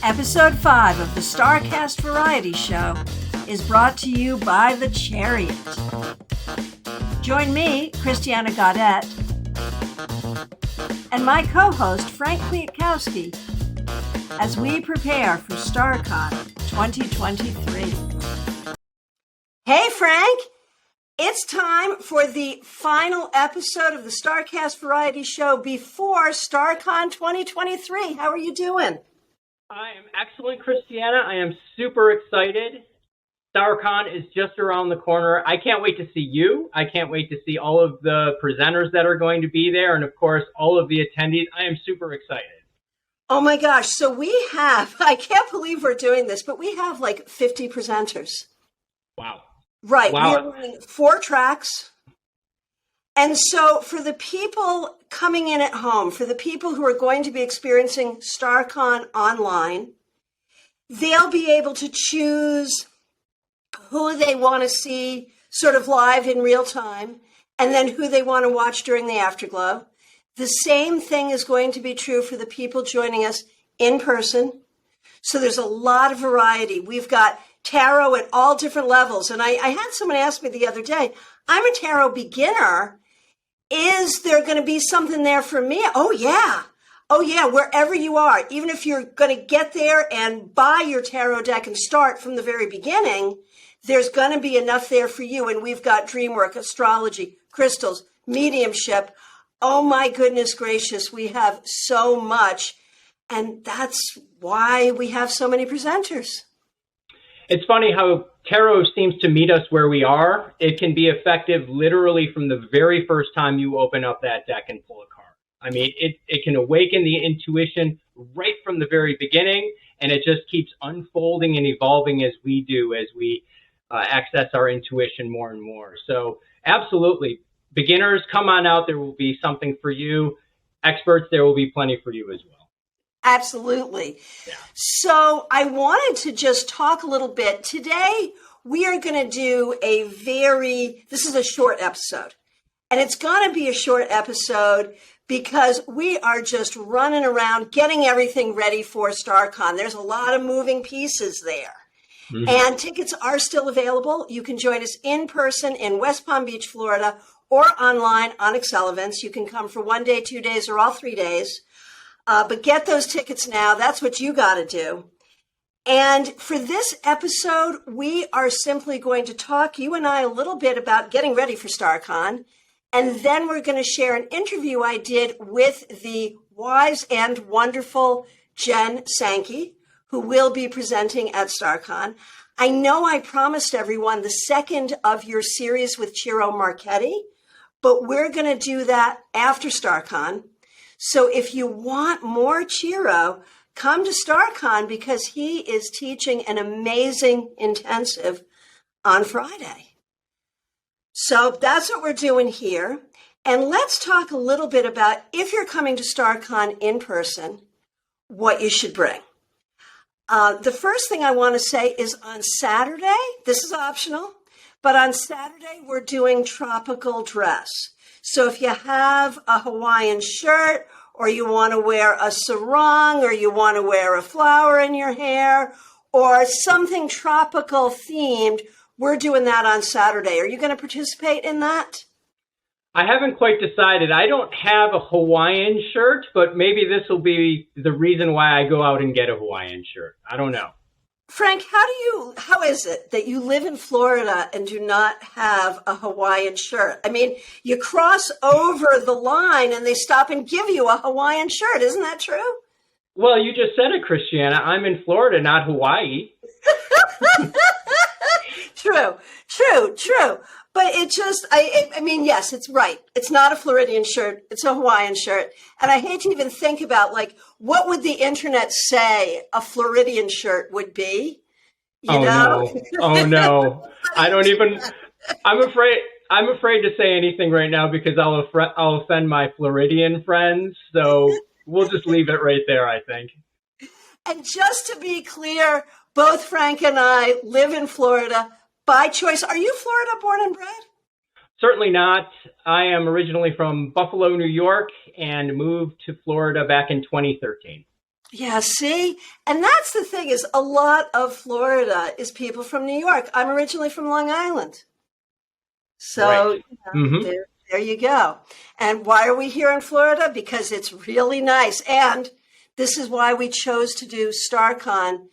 Episode 5 of the StaarCast Variety Show is brought to you by The Chariot. Join me, Christiana Gaudet, and my co-host, Frank Kwiatkowski, as we prepare for StaarCon 2023. Hey, Frank! It's time for the final episode of the StaarCast Variety Show before StaarCon 2023. How are you doing? I am excellent, Christiana. I am super excited. StaarCon is just around the corner. I can't wait to see you. I can't wait to see all of the presenters that are going to be there, and of course, all of the attendees. I am super excited. Oh my gosh. So I can't believe we're doing this, but we have like 50 presenters. Wow. Right. Wow. We're running 4 tracks. And so for the people coming in at home, for the people who are going to be experiencing StaarCon online, they'll be able to choose who they want to see sort of live in real time, and then who they want to watch during the afterglow. The same thing is going to be true for the people joining us in person. So there's a lot of variety. We've got tarot at all different levels. And I had someone ask me the other day, I'm a tarot beginner. Is there going to be something there for me? Oh, yeah. Wherever you are, even if you're going to get there and buy your tarot deck and start from the very beginning, there's going to be enough there for you. And we've got dream work, astrology, crystals, mediumship. Oh, my goodness gracious. We have so much. And that's why we have so many presenters. It's funny how tarot seems to meet us where we are. It can be effective literally from the very first time you open up that deck and pull a card. I mean, it can awaken the intuition right from the very beginning, and it just keeps unfolding and evolving as we do, as we access our intuition more and more. So absolutely, beginners, come on out. There will be something for you. Experts, there will be plenty for you as well. Absolutely. Yeah. So I wanted to just talk a little bit. Today, we are going to do this is a short episode. And it's going to be a short episode because we are just running around getting everything ready for StaarCon. There's a lot of moving pieces there. Mm-hmm. And tickets are still available. You can join us in person in West Palm Beach, Florida, or online on Excel Events. You can come for 1 day, 2 days, or all 3 days. But get those tickets now. That's what you got to do. And for this episode, we are simply going to talk, you and I, a little bit about getting ready for StaarCon. And then we're going to share an interview I did with the wise and wonderful Jen Sankey, who will be presenting at StaarCon. I know I promised everyone the second of your series with Ciro Marchetti, but we're going to do that after StaarCon. So if you want more Ciro, come to StaarCon because he is teaching an amazing intensive on Friday. So that's what we're doing here. And let's talk a little bit about, if you're coming to StaarCon in person, what you should bring. The first thing I want to say is on Saturday, this is optional, but on Saturday we're doing tropical dress. So if you have a Hawaiian shirt, or you want to wear a sarong, or you want to wear a flower in your hair, or something tropical themed, we're doing that on Saturday. Are you going to participate in that? I haven't quite decided. I don't have a Hawaiian shirt, but maybe this will be the reason why I go out and get a Hawaiian shirt. I don't know. Frank, how is it that you live in Florida and do not have a Hawaiian shirt? I mean, you cross over the line and they stop and give you a Hawaiian shirt. Isn't that true? Well, you just said it, Christiana. I'm in Florida, not Hawaii. True. But it just, I mean, yes, it's right. It's not a Floridian shirt. It's a Hawaiian shirt. And I hate to even think about, like, what would the internet say a Floridian shirt would be? You know? No. Oh, no. I don't even, I'm afraid to say anything right now because I'll offend my Floridian friends. So we'll just leave it right there, I think. And just to be clear, both Frank and I live in Florida by choice. Are you Florida born and bred? Certainly not. I am originally from Buffalo, New York, and moved to Florida back in 2013. Yeah, see? And that's the thing is a lot of Florida is people from New York. I'm originally from Long Island. So, Right. Hmm. there you go. And why are we here in Florida? Because it's really nice. And this is why we chose to do StaarCon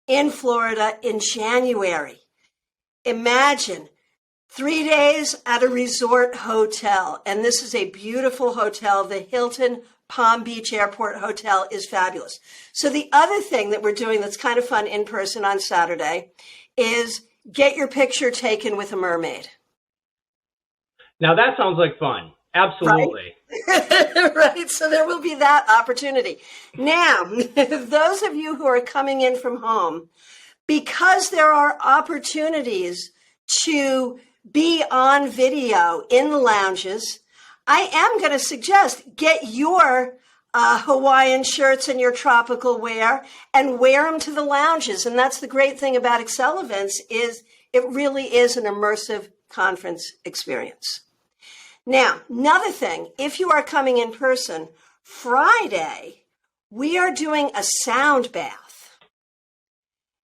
in Florida in January. Imagine 3 days at a resort hotel. And this is a beautiful hotel. The Hilton Palm Beach Airport Hotel is fabulous. So the other thing that we're doing that's kind of fun in person on Saturday is get your picture taken with a mermaid. Now that sounds like fun. Absolutely. Right? Right. So there will be that opportunity. Now, those of you who are coming in from home, because there are opportunities to be on video in the lounges, I am going to suggest get your Hawaiian shirts and your tropical wear and wear them to the lounges. And that's the great thing about Excel events is it really is an immersive conference experience. Now, another thing, if you are coming in person, Friday, we are doing a sound bath.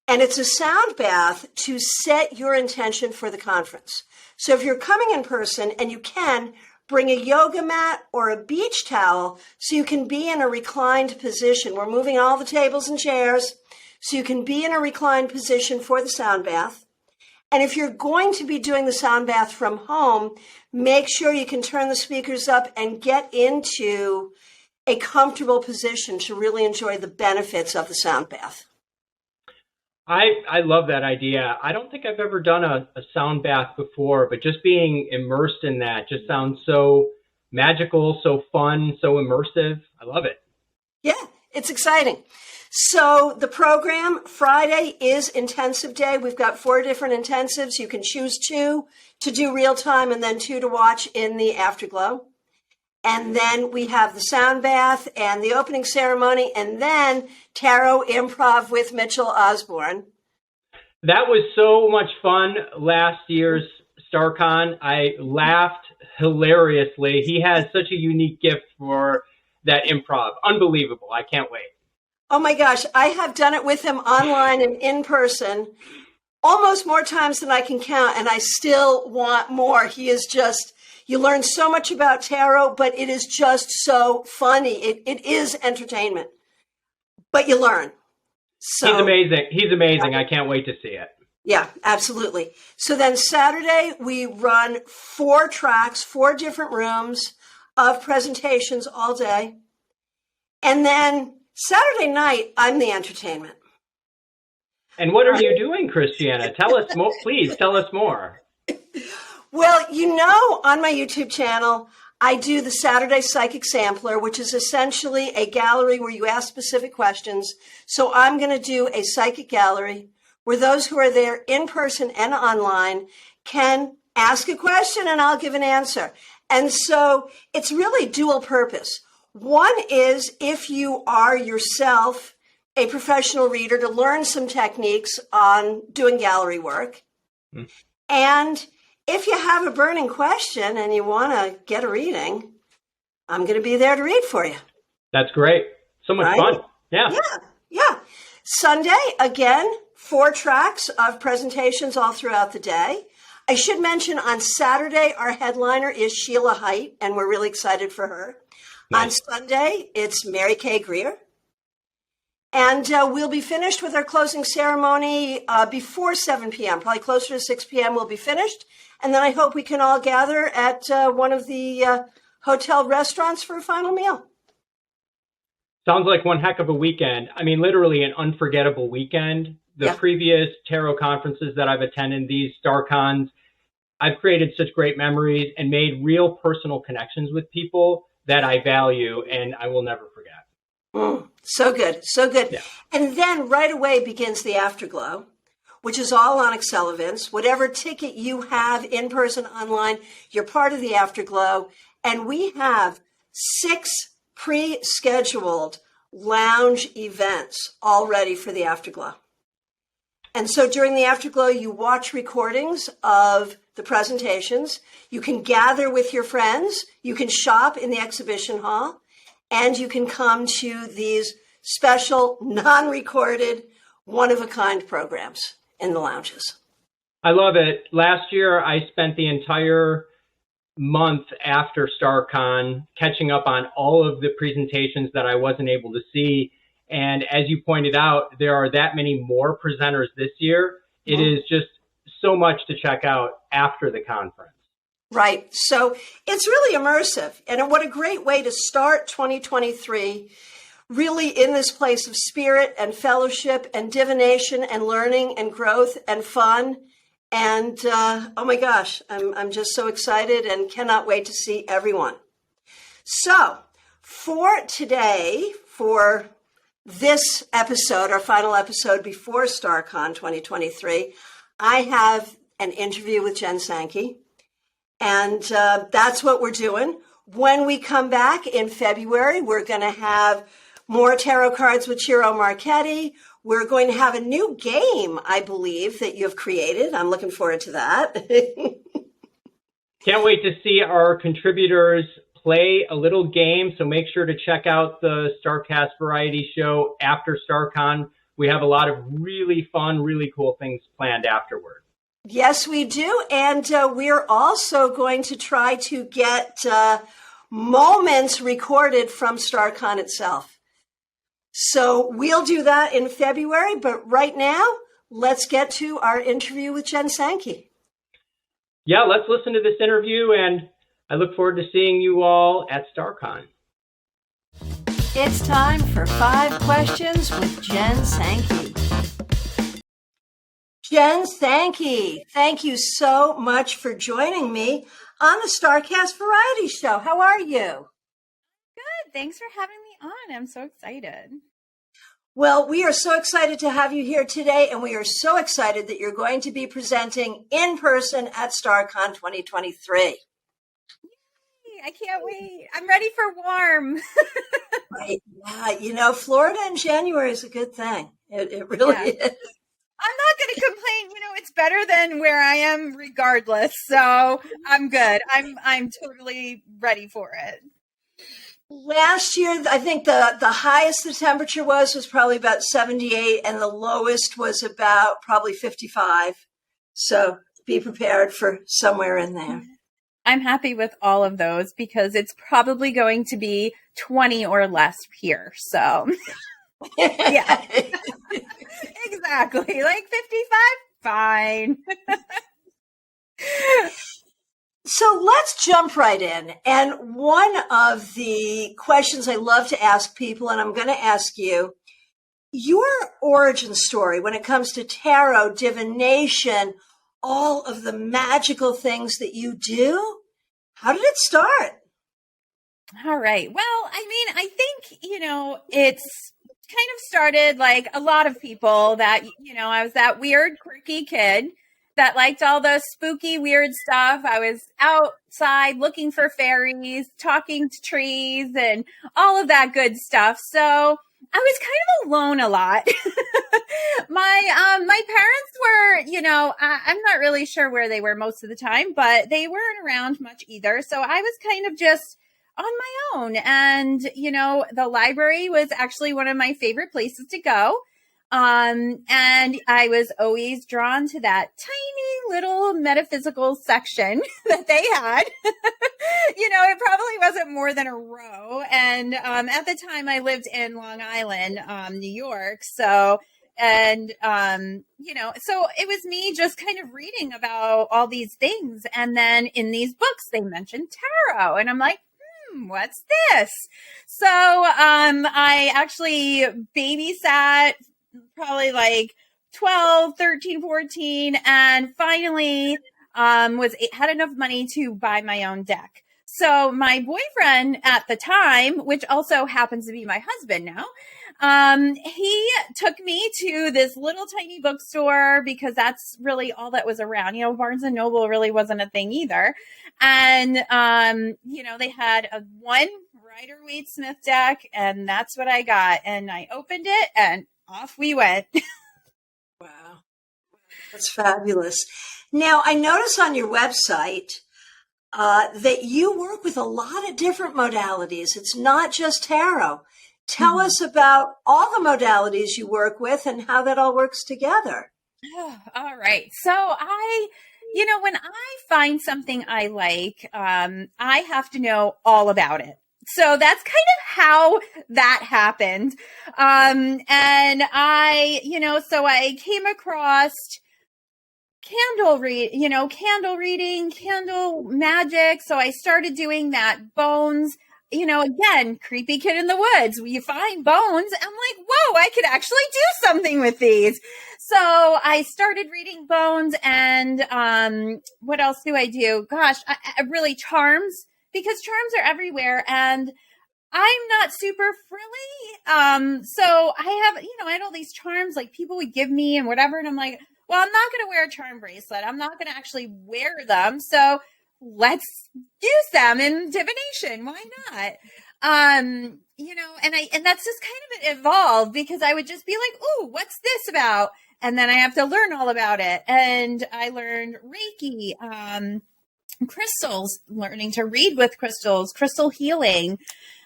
And it's a sound bath to set your intention for the conference. So if you're coming in person and you can, bring a yoga mat or a beach towel so you can be in a reclined position. We're moving all the tables and chairs so you can be in a reclined position for the sound bath. And if you're going to be doing the sound bath from home, make sure you can turn the speakers up and get into a comfortable position to really enjoy the benefits of the sound bath. I love that idea. I don't think I've ever done a sound bath before, but just being immersed in that just sounds so magical, so fun, so immersive. I love it. Yeah, it's exciting. So the program, Friday is intensive day. We've got 4 different intensives. You can choose 2 to do real time and then 2 to watch in the afterglow. And then we have the sound bath and the opening ceremony and then tarot improv with Mitchell Osborne. That was so much fun last year's StaarCon. I laughed hilariously. He has such a unique gift for that improv. Unbelievable. I can't wait. Oh my gosh, I have done it with him online and in person almost more times than I can count, and I still want more. He is just, you learn so much about tarot, but it is just so funny. It is entertainment, but you learn. So, he's amazing. He's amazing. I can't wait to see it. Yeah, absolutely. So then Saturday, we run 4 tracks, 4 different rooms of presentations all day. And then Saturday night, I'm the entertainment. And what are you doing, Christiana? Tell us more, please. Tell us more. Well, on my YouTube channel, I do the Saturday Psychic Sampler, which is essentially a gallery where you ask specific questions. So I'm going to do a psychic gallery where those who are there in person and online can ask a question and I'll give an answer. And so it's really dual purpose. One is if you are yourself a professional reader to learn some techniques on doing gallery work. And if you have a burning question and you want to get a reading, I'm going to be there to read for you. That's great. So much fun. Yeah. Yeah. Sunday, again, 4 tracks of presentations all throughout the day. I should mention on Saturday, our headliner is Sheila Haidt, and we're really excited for her. Nice. On Sunday, it's Mary Kay Greer. And we'll be finished with our closing ceremony before 7 p.m., probably closer to 6 p.m. we'll be finished. And then I hope we can all gather at one of the hotel restaurants for a final meal. Sounds like one heck of a weekend. I mean, literally an unforgettable weekend. The previous tarot conferences that I've attended, these StaarCons, I've created such great memories and made real personal connections with people that I value and I will never forget. So good. So good. Yeah. And then right away begins the afterglow, which is all on Excel events. Whatever ticket you have in person, online, you're part of the afterglow. And we have 6 pre-scheduled lounge events all ready for the afterglow. And so during the afterglow, you watch recordings of the presentations. You can gather with your friends. You can shop in the exhibition hall. And you can come to these special, non-recorded, one-of-a-kind programs in the lounges. I love it. Last year, I spent the entire month after StaarCon catching up on all of the presentations that I wasn't able to see. And as you pointed out, there are that many more presenters this year. It is just so much to check out after the conference. Right. So it's really immersive. And what a great way to start 2023, really in this place of spirit and fellowship and divination and learning and growth and fun. And oh my gosh, I'm just so excited and cannot wait to see everyone. So for today, for this episode, our final episode before StaarCon 2023, I have an interview with Jen Sankey. And that's what we're doing. When we come back in February, we're going to have more tarot cards with Ciro Marchetti. We're going to have a new game, I believe, that you have created. I'm looking forward to that. Can't wait to see our contributors play a little game. So make sure to check out the StaarCast Variety Show after StaarCon. We have a lot of really fun, really cool things planned afterward. Yes, we do. And we're also going to try to get moments recorded from StaarCon itself. So we'll do that in February. But right now, let's get to our interview with Jen Sankey. Yeah, let's listen to this interview. And I look forward to seeing you all at StaarCon. It's time for 5 questions with Jen Sankey. Jen Sankey, thank you so much for joining me on the StaarCast Variety Show. How are you? Good. Thanks for having me on. I'm so excited. Well, we are so excited to have you here today, and we are so excited that you're going to be presenting in person at StaarCon 2023. Yay, I can't wait. I'm ready for warm. Right. Yeah, you know, Florida in January is a good thing. It really is. I'm not going to complain. You know, it's better than where I am regardless. So I'm good. I'm totally ready for it. Last year, I think the highest the temperature was probably about 78, and the lowest was about probably 55. So be prepared for somewhere in there. I'm happy with all of those because it's probably going to be 20 or less here. So yeah. Exactly. Like 55, fine. So let's jump right in. And one of the questions I love to ask people, and I'm going to ask you, your origin story when it comes to tarot, divination, all of the magical things that you do, how did it start? All right. Well, I mean, I think, you know, it's kind of started like a lot of people that, you know, I was that weird, quirky kid that liked all the spooky, weird stuff. I was outside looking for fairies, talking to trees, and all of that good stuff. So I was kind of alone a lot. My parents were, you know, I'm not really sure where they were most of the time, but they weren't around much either. So I was kind of just on my own. And, you know, the library was actually one of my favorite places to go. And I was always drawn to that tiny little metaphysical section that they had. You know, it probably wasn't more than a row. And at the time I lived in Long Island, New York. So, and, you know, so it was me just kind of reading about all these things. And then in these books, they mentioned tarot. And I'm like, what's this? So I actually babysat probably like 12, 13, 14, and finally had enough money to buy my own deck. So my boyfriend at the time, which also happens to be my husband now, he took me to this little tiny bookstore because that's really all that was around. You know, Barnes and Noble really wasn't a thing either. And, you know, they had a one Rider-Waite-Smith deck, and that's what I got. And I opened it and off we went. Wow. That's fabulous. Now, I notice on your website that you work with a lot of different modalities. It's not just tarot. Tell us about all the modalities you work with and how that all works together. Oh, all right. So when I find something I like, I have to know all about it. So that's kind of how that happened. And so I came across candle reading, candle magic. So I started doing that. Bones, again, creepy kid in the woods. You find bones. I'm like, whoa, I could actually do something with these. So I started reading bones, and what else do I do? Gosh, I really charms, because charms are everywhere, and I'm not super frilly. So I had all these charms like people would give me and whatever, and I'm like, well, I'm not going to wear a charm bracelet. I'm not going to actually wear them. So let's use them in divination. Why not? And that's just kind of evolved, because I would just be like, ooh, what's this about? And then I have to learn all about it. And I learned Reiki, crystals, learning to read with crystals, crystal healing.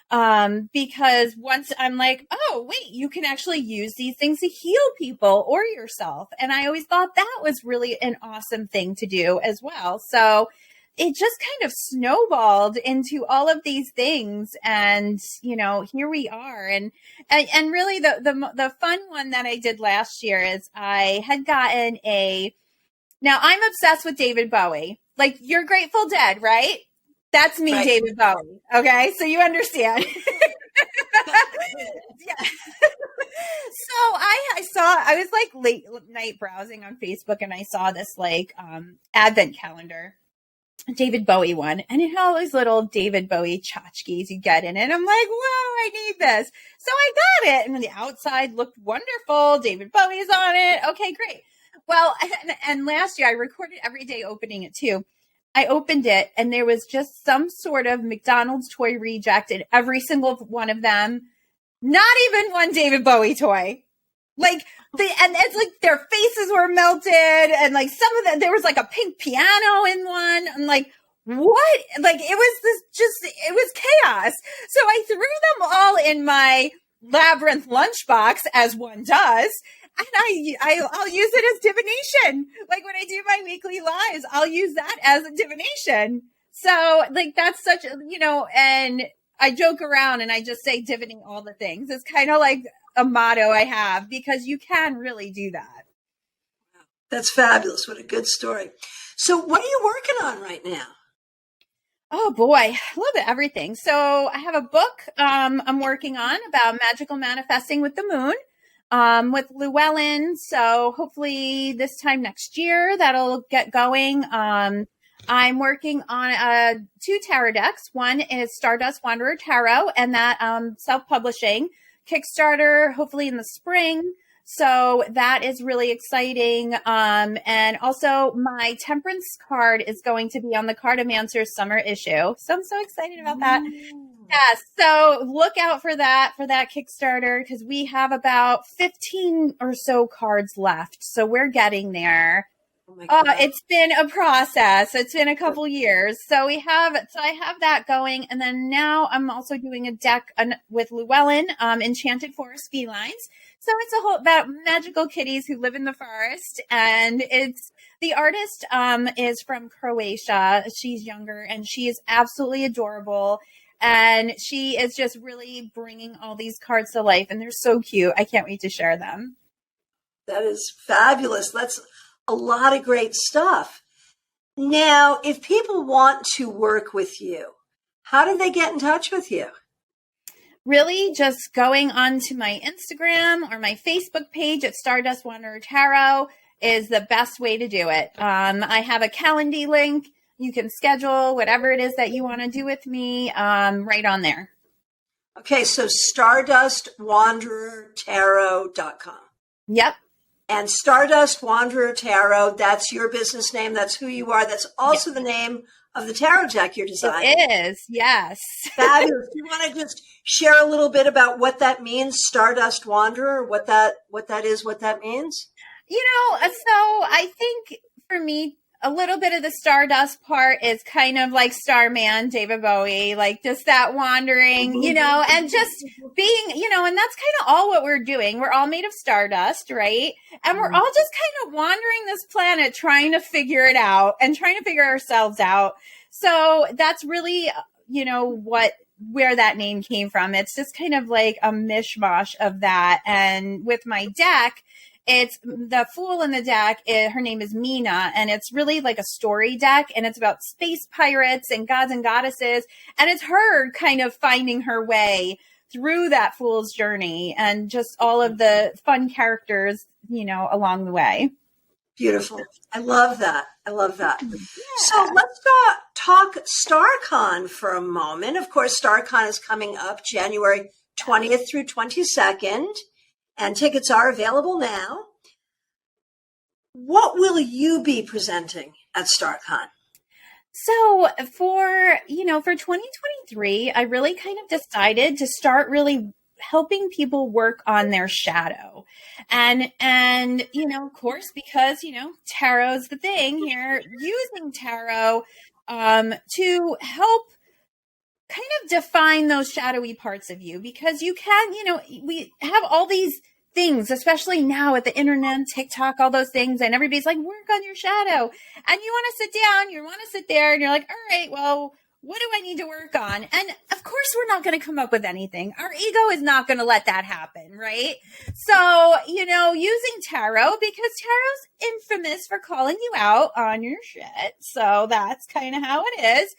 Because once I'm like, oh, wait, you can actually use these things to heal people or yourself. And I always thought that was really an awesome thing to do as well. So it just kind of snowballed into all of these things. And, here we are. And really the fun one that I did last year is I had gotten now I'm obsessed with David Bowie. Like, you're Grateful Dead, right? That's me, right. David Bowie. Okay. So you understand. Yeah. So I was like late night browsing on Facebook, and I saw this advent calendar, David Bowie one, and it had all these little David Bowie tchotchkes you get in it. I'm like, whoa, I need this. So I got it, and the outside looked wonderful. David Bowie's on it. Okay, great. Well, and last year I recorded every day opening it too. I opened it, and there was just some sort of McDonald's toy reject in every single one of them. Not even one David Bowie toy. And it's like their faces were melted, and like some of them, there was like a pink piano in one. I'm like, what? Like, it was chaos. So I threw them all in my labyrinth lunchbox, as one does. And I'll use it as divination. Like, when I do my weekly lives, I'll use that as a divination. So that's such and I joke around and I just say divining all the things. It's kind of like a motto I have, because you can really do that. That's fabulous. What a good story. So what are you working on right now? Oh boy, a little bit everything. So I have a book I'm working on about magical manifesting with the moon. With Llewellyn. So hopefully this time next year that'll get going. I'm working on 2 tarot decks. One is Stardust Wanderer Tarot, and that self-publishing Kickstarter, hopefully in the spring. So that is really exciting. And also my Temperance card is going to be on the Cartomancer's summer issue. So I'm so excited about that. Yeah, so look out for that Kickstarter, because we have about 15 or so cards left. So we're getting there. It's been a process. It's been a couple years. So I have that going. And then now I'm also doing a deck with Llewellyn, Enchanted Forest Felines. So it's a whole about magical kitties who live in the forest. And the artist is from Croatia. She's younger, and she is absolutely adorable. And she is just really bringing all these cards to life, and they're so cute. I can't wait to share them. That is fabulous. That's a lot of great stuff. Now, if people want to work with you, how do they get in touch with you? Really, just going onto my Instagram or my Facebook page at Stardust Wanderer Tarot is the best way to do it. I have a Calendly link. You can schedule whatever it is that you want to do with me right on there. Okay, so StardustWandererTarot.com. Yep. And Stardust Wanderer Tarot, that's your business name. That's who you are. That's also the name of the tarot deck you're designing. It is, yes. Fabulous. Do you want to just share a little bit about what that means, Stardust Wanderer, what that is, what that means? So I think for me, a little bit of the Stardust part is kind of like Starman, David Bowie, like just that wandering, and just being, and that's kind of all what we're doing. We're all made of stardust, right? And we're all just kind of wandering this planet, trying to figure it out and trying to figure ourselves out. So that's really, where that name came from. It's just kind of like a mishmash of that. And with my deck, it's the Fool in the deck. Her name is Mina, and it's really like a story deck, and it's about space pirates and gods and goddesses. And it's her kind of finding her way through that Fool's journey and just all of the fun characters, along the way. Beautiful. I love that. Yeah. So let's talk StaarCon for a moment. Of course, StaarCon is coming up January 20th through 22nd, and tickets are available now. What will you be presenting at StaarCon? So for 2023, I really kind of decided to start really helping people work on their shadow. And of course, because, tarot's the thing here, using tarot to help kind of define those shadowy parts of you, because you can, we have all these things, especially now with the internet, TikTok, all those things, and everybody's like, work on your shadow. And you want to sit down, you want to sit there, and you're like, all right, well, what do I need to work on? And of course, we're not going to come up with anything. Our ego is not going to let that happen, right? So, using tarot, because tarot's infamous for calling you out on your shit. So that's kind of how it is.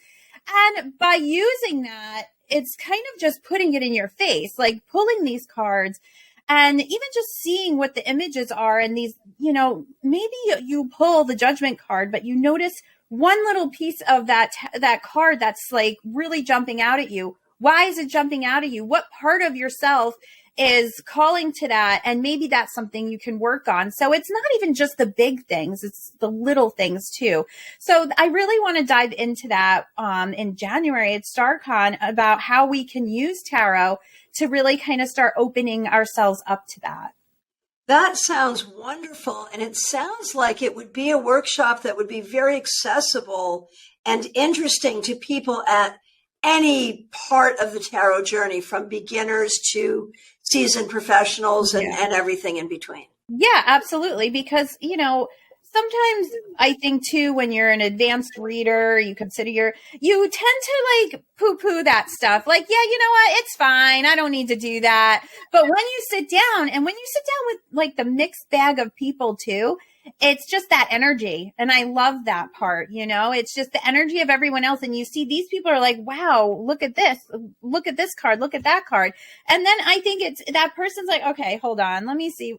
And by using that, it's kind of just putting it in your face, like pulling these cards and even just seeing what the images are. And these, maybe you pull the judgment card, but you notice one little piece of that card that's like really jumping out at you. Why is it jumping out at you? What part of yourself is calling to that? And maybe that's something you can work on. So it's not even just the big things, it's the little things too. So I really want to dive into that in January at StaarCon about how we can use tarot to really kind of start opening ourselves up to that. That sounds wonderful. And it sounds like it would be a workshop that would be very accessible and interesting to people at any part of the tarot journey, from beginners to seasoned professionals and everything in between. Yeah, absolutely. Because, sometimes I think too, when you're an advanced reader, you tend to like poo-poo that stuff. Like, yeah, you know what? It's fine. I don't need to do that. But when you sit down with like the mixed bag of people too, it's just that energy. And I love that part, it's just the energy of everyone else. And you see these people are like, wow, look at this card, look at that card. And then I think it's that person's like, okay, hold on. Let me see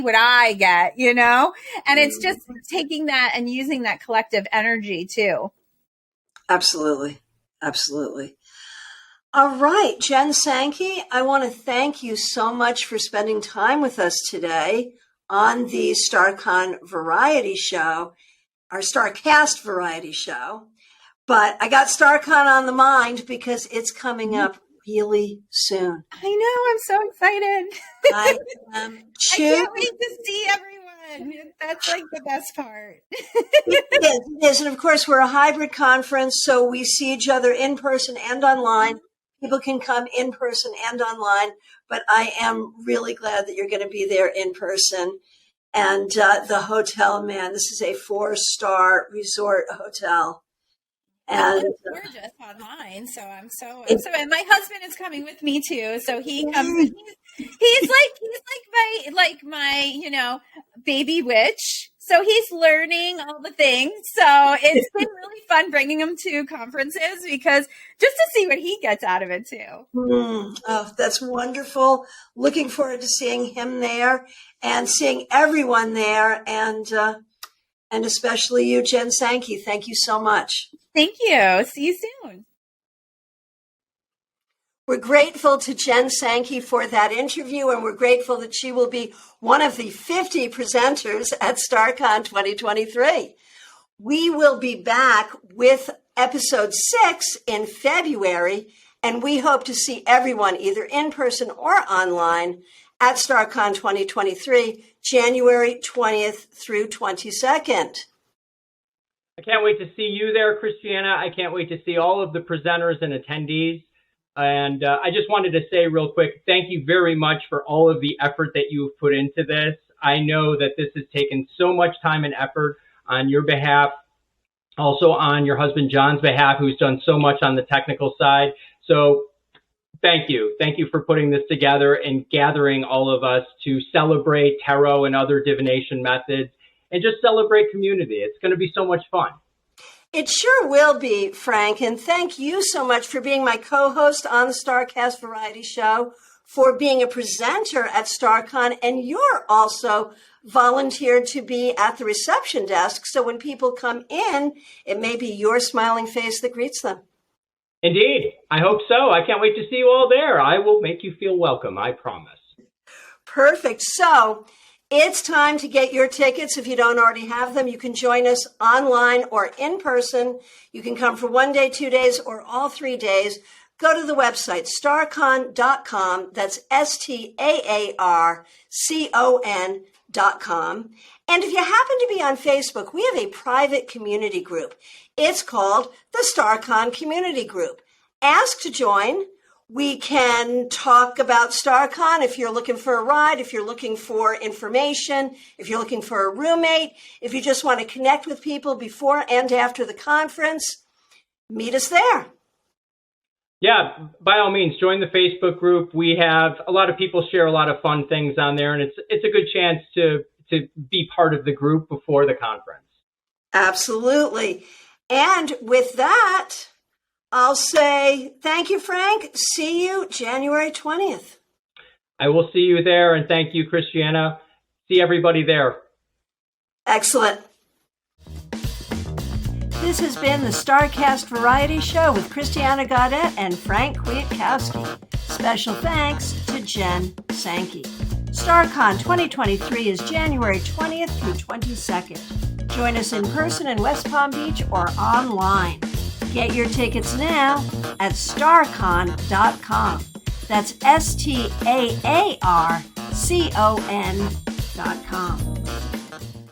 what I get, and it's just taking that and using that collective energy too. Absolutely. All right, Jen Sankey, I want to thank you so much for spending time with us today on the StaarCon variety show, our StaarCast variety show. But I got StaarCon on the mind because it's coming up really soon. I know. I'm so excited. I am too. I can't wait to see everyone. That's like the best part. It is. And of course, we're a hybrid conference, so we see each other in person and online. People can come in person and online, but I am really glad that you're going to be there in person. And the hotel, man, this is a 4-star resort hotel. And it's gorgeous online. So I'm so and my husband is coming with me too. So he comes. He's like my baby witch. So he's learning all the things. So it's been really fun bringing him to conferences because just to see what he gets out of it too. Oh, that's wonderful. Looking forward to seeing him there and seeing everyone there. And especially you, Jen Sankey. Thank you so much. Thank you. See you soon. We're grateful to Jen Sankey for that interview, and we're grateful that she will be one of the 50 presenters at StaarCon 2023. We will be back with episode 6 in February, and we hope to see everyone either in person or online at StaarCon 2023, January 20th through 22nd. I can't wait to see you there, Christiana. I can't wait to see all of the presenters and attendees. And I just wanted to say real quick, thank you very much for all of the effort that you've put into this. I know that this has taken so much time and effort on your behalf, also on your husband John's behalf, who's done so much on the technical side. So thank you. Thank you for putting this together and gathering all of us to celebrate tarot and other divination methods and just celebrate community. It's going to be so much fun. It sure will be, Frank. And thank you so much for being my co-host on the StaarCast Variety Show, for being a presenter at StaarCon. And you're also volunteered to be at the reception desk. So when people come in, it may be your smiling face that greets them. Indeed. I hope so. I can't wait to see you all there. I will make you feel welcome. I promise. Perfect. So it's time to get your tickets. If you don't already have them, you can join us online or in person. You can come for 1 day, 2 days, or all 3 days. Go to the website, StaarCon.com. That's StaarCon.com. And if you happen to be on Facebook, we have a private community group. It's called the StaarCon Community Group. Ask to join. We can talk about StaarCon if you're looking for a ride, if you're looking for information, if you're looking for a roommate, if you just want to connect with people before and after the conference, meet us there. Yeah, by all means, join the Facebook group. We have a lot of people share a lot of fun things on there, and it's a good chance to be part of the group before the conference. Absolutely. And with that, I'll say thank you, Frank. See you January 20th. I will see you there, and thank you, Christiana. See everybody there. Excellent. This has been the StaarCast Variety Show with Christiana Gaudet and Frank Kwiatkowski. Special thanks to Jen Sankey. StaarCon 2023 is January 20th through 22nd. Join us in person in West Palm Beach or online. Get your tickets now at StaarCon.com. That's StaarCon.com.